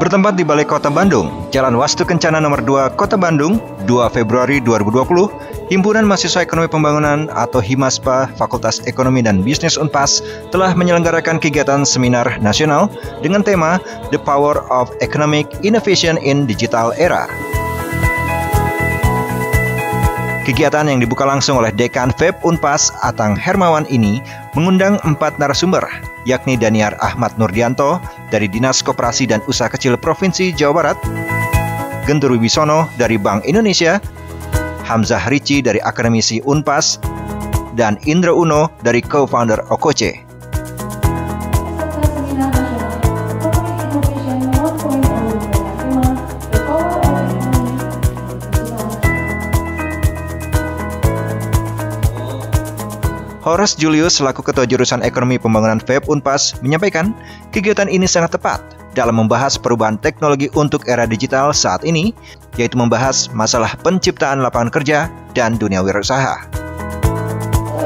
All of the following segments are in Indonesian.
Bertempat di Balai Kota Bandung, Jalan Wastu Kencana nomor 2, Kota Bandung, 2 Februari 2020, Himpunan Mahasiswa Ekonomi Pembangunan atau HIMASPA Fakultas Ekonomi dan Bisnis Unpas telah menyelenggarakan kegiatan seminar nasional dengan tema The Power of Economic Innovation in Digital Era. Kegiatan yang dibuka langsung oleh Dekan FEB Unpas Atang Hermawan ini mengundang 4 narasumber, yakni Daniar Ahmad Nurdianto dari Dinas Koperasi dan Usaha Kecil Provinsi Jawa Barat, Gentur Wibisono dari Bank Indonesia, Hamzah Rici dari Akademisi Unpas, dan Indra Uno dari co-founder Okoce. Horace Julius selaku Ketua Jurusan Ekonomi Pembangunan FEB Unpas menyampaikan kegiatan ini sangat tepat dalam membahas perubahan teknologi untuk era digital saat ini, yaitu membahas masalah penciptaan lapangan kerja dan dunia wirausaha.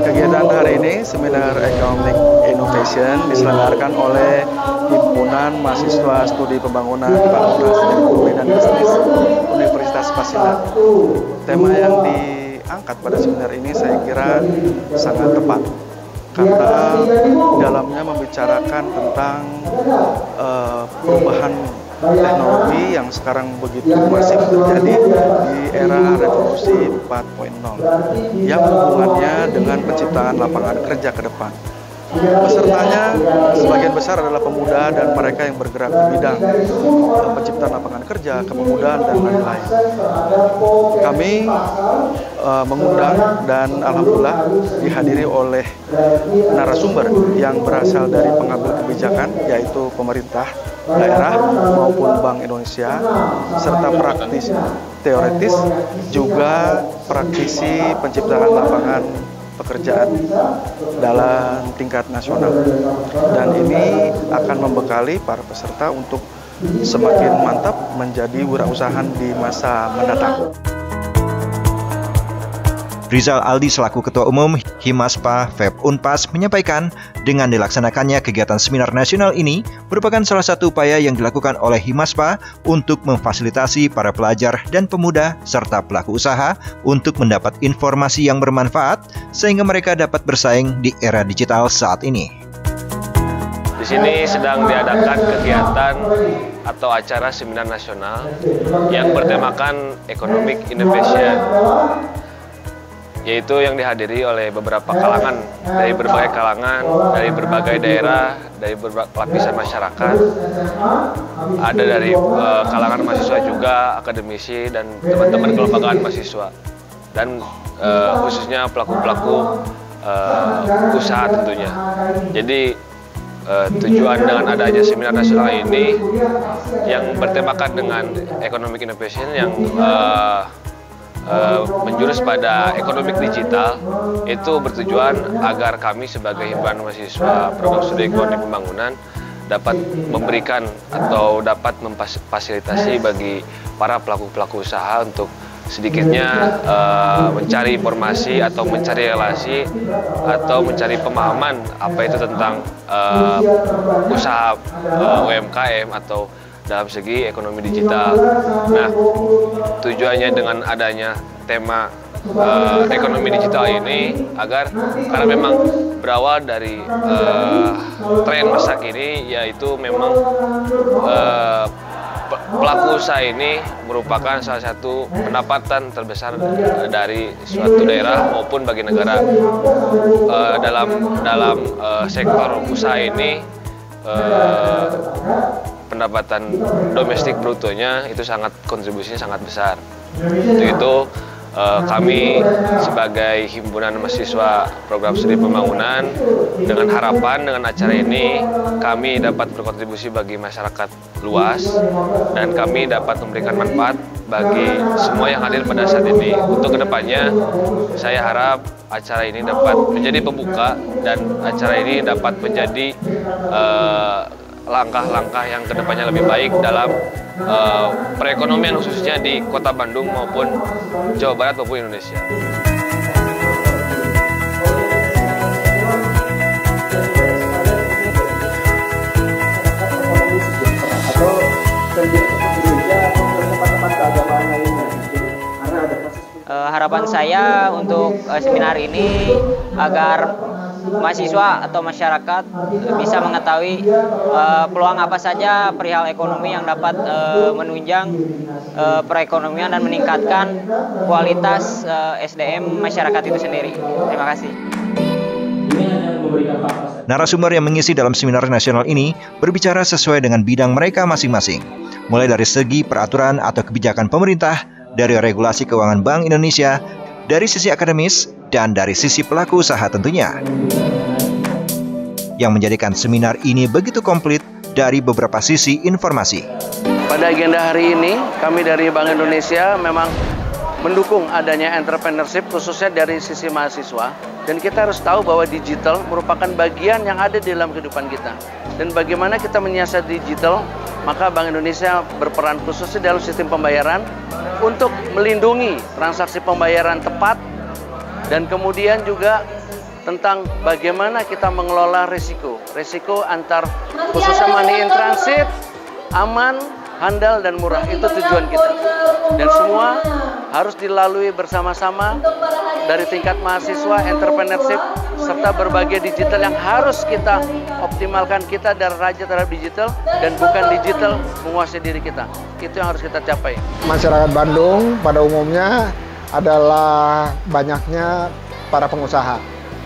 Kegiatan hari ini, Seminar Economic Innovation, diselenggarakan oleh Himpunan Mahasiswa Studi Pembangunan Fakultas Ekonomi dan Bisnis Universitas Pasilan. Tema yang diangkat pada seminar ini saya kira sangat tepat karena dalamnya membicarakan tentang perubahan teknologi yang sekarang begitu masif terjadi di era revolusi 4.0 yang hubungannya dengan penciptaan lapangan kerja ke depan. Pesertanya sebagian besar adalah pemuda dan mereka yang bergerak di bidang penciptaan lapangan kerja, kepemudaan, dan lain-lain. Kami mengundang dan alhamdulillah dihadiri oleh narasumber yang berasal dari pengambil kebijakan, yaitu pemerintah daerah maupun Bank Indonesia, serta praktisi teoritis, juga praktisi penciptaan lapangan pekerjaan dalam tingkat nasional. Dan ini akan membekali para peserta untuk semakin mantap menjadi wirausaha di masa mendatang. Rizal Aldi selaku Ketua Umum HIMASPA FEB Unpas menyampaikan dengan dilaksanakannya kegiatan seminar nasional ini merupakan salah satu upaya yang dilakukan oleh HIMASPA untuk memfasilitasi para pelajar dan pemuda serta pelaku usaha untuk mendapat informasi yang bermanfaat sehingga mereka dapat bersaing di era digital saat ini. Di sini sedang diadakan kegiatan atau acara seminar nasional yang bertemakan Economic Innovation, yaitu yang dihadiri oleh beberapa kalangan, dari berbagai kalangan, dari berbagai daerah, dari berbagai lapisan masyarakat. Ada dari kalangan mahasiswa juga, akademisi, dan teman-teman kelembagaan mahasiswa. Dan khususnya pelaku-pelaku usaha tentunya. Jadi tujuan dengan adanya seminar nasional ini yang bertemakan dengan Economic Innovation yang menjurus pada ekonomi digital, itu bertujuan agar kami sebagai himpunan mahasiswa program studi ekonomi pembangunan dapat memberikan atau dapat memfasilitasi bagi para pelaku-pelaku usaha untuk sedikitnya mencari informasi atau mencari relasi atau mencari pemahaman apa itu tentang usaha UMKM atau dalam segi ekonomi digital. Nah, tujuannya dengan adanya tema ekonomi digital ini karena memang berawal dari tren masa kini, yaitu memang pelaku usaha ini merupakan salah satu pendapatan terbesar dari suatu daerah maupun bagi negara. Dalam sektor usaha ini pendapatan domestik brutonya itu kontribusinya sangat besar. Untuk itu kami sebagai himpunan mahasiswa program studi pembangunan dengan harapan dengan acara ini kami dapat berkontribusi bagi masyarakat luas dan kami dapat memberikan manfaat bagi semua yang hadir pada saat ini. Untuk kedepannya saya harap acara ini dapat menjadi pembuka dan acara ini dapat menjadi langkah-langkah yang kedepannya lebih baik dalam perekonomian khususnya di Kota Bandung maupun Jawa Barat maupun Indonesia. Harapan saya untuk seminar ini agar mahasiswa atau masyarakat bisa mengetahui peluang apa saja perihal ekonomi yang dapat menunjang perekonomian dan meningkatkan kualitas SDM masyarakat itu sendiri. Terima kasih. Narasumber yang mengisi dalam seminar nasional ini berbicara sesuai dengan bidang mereka masing-masing, mulai dari segi peraturan atau kebijakan pemerintah, dari regulasi keuangan Bank Indonesia, dari sisi akademis, dan dari sisi pelaku usaha tentunya. Yang menjadikan seminar ini begitu komplit dari beberapa sisi informasi. Pada agenda hari ini, kami dari Bank Indonesia memang mendukung adanya entrepreneurship khususnya dari sisi mahasiswa. Dan kita harus tahu bahwa digital merupakan bagian yang ada di dalam kehidupan kita. Dan bagaimana kita menyiasat digital, maka Bank Indonesia berperan khususnya dalam sistem pembayaran untuk melindungi transaksi pembayaran tepat, dan kemudian juga tentang bagaimana kita mengelola risiko antar khususnya money in transit, aman, handal, dan murah. Itu tujuan kita. Dan semua harus dilalui bersama-sama dari tingkat mahasiswa, entrepreneurship, serta berbagai digital yang harus kita optimalkan. Kita adalah raja terhadap digital dan bukan digital menguasai diri kita. Itu yang harus kita capai. Masyarakat Bandung pada umumnya adalah banyaknya para pengusaha.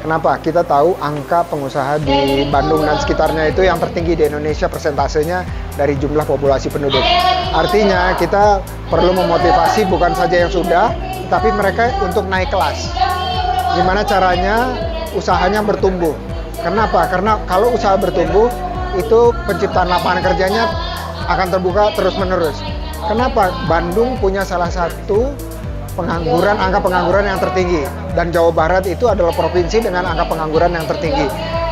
Kenapa? Kita tahu angka pengusaha di Bandung dan sekitarnya itu yang tertinggi di Indonesia persentasenya dari jumlah populasi penduduk. Artinya kita perlu memotivasi bukan saja yang sudah, tapi mereka untuk naik kelas. Gimana caranya usahanya bertumbuh? Kenapa? Karena kalau usaha bertumbuh, itu penciptaan lapangan kerjanya akan terbuka terus-menerus. Kenapa? Bandung punya salah satu angka pengangguran yang tertinggi, dan Jawa Barat itu adalah provinsi dengan angka pengangguran yang tertinggi.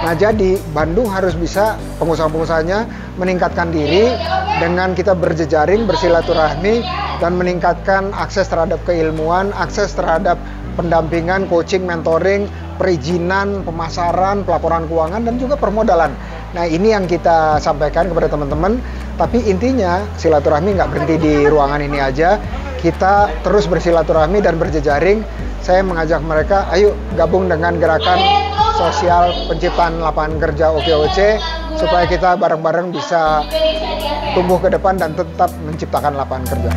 Nah, jadi Bandung harus bisa pengusaha-pengusahanya meningkatkan diri dengan kita berjejaring, bersilaturahmi, dan meningkatkan akses terhadap keilmuan, akses terhadap pendampingan, coaching, mentoring, perizinan, pemasaran, pelaporan keuangan, dan juga permodalan. Nah, ini yang kita sampaikan kepada teman-teman. Tapi intinya silaturahmi nggak berhenti di ruangan ini aja. Kita terus bersilaturahmi dan berjejaring. Saya mengajak mereka, ayo gabung dengan gerakan sosial penciptaan lapangan kerja OKOC, supaya kita bareng-bareng bisa tumbuh ke depan dan tetap menciptakan lapangan kerja.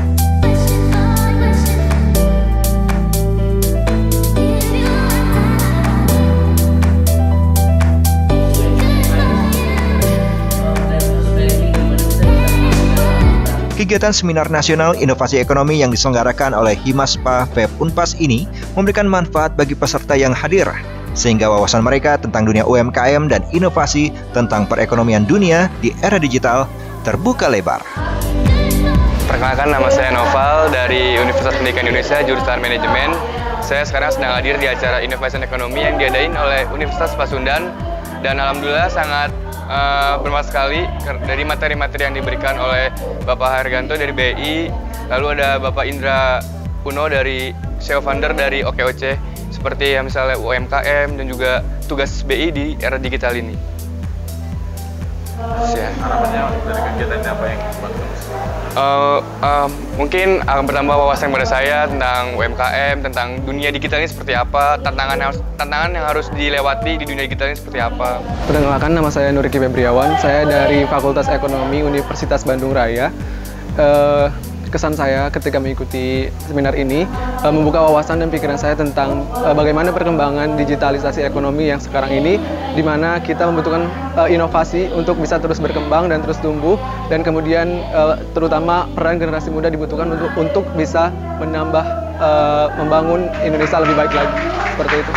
Kegiatan Seminar Nasional Inovasi Ekonomi yang diselenggarakan oleh Himaspa FEB Unpas ini memberikan manfaat bagi peserta yang hadir, sehingga wawasan mereka tentang dunia UMKM dan inovasi tentang perekonomian dunia di era digital terbuka lebar. Perkenalkan, nama saya Noval dari Universitas Pendidikan Indonesia, jurusan Manajemen. Saya sekarang sedang hadir di acara Innovation Ekonomi yang diadain oleh Universitas Pasundan, dan alhamdulillah sangat bermanfaat sekali dari materi-materi yang diberikan oleh Bapak Harganto dari BI, lalu ada Bapak Indra Uno dari CEO Founder dari OKOC, seperti yang misalnya UMKM dan juga tugas BI di era digital ini. Harapannya dari kegiatan ini apa yang bagus? Mungkin akan bertambah wawasan kepada saya tentang UMKM, tentang dunia digital ini seperti apa, tantangan yang harus dilewati di dunia digital ini seperti apa. Perkenalkan, nama saya Nuriki Febriawan, saya dari Fakultas Ekonomi Universitas Bandung Raya. Kesan saya ketika mengikuti seminar ini membuka wawasan dan pikiran saya tentang bagaimana perkembangan digitalisasi ekonomi yang sekarang ini, di mana kita membutuhkan inovasi untuk bisa terus berkembang dan terus tumbuh, dan kemudian terutama peran generasi muda dibutuhkan untuk bisa membangun Indonesia lebih baik lagi, seperti itu.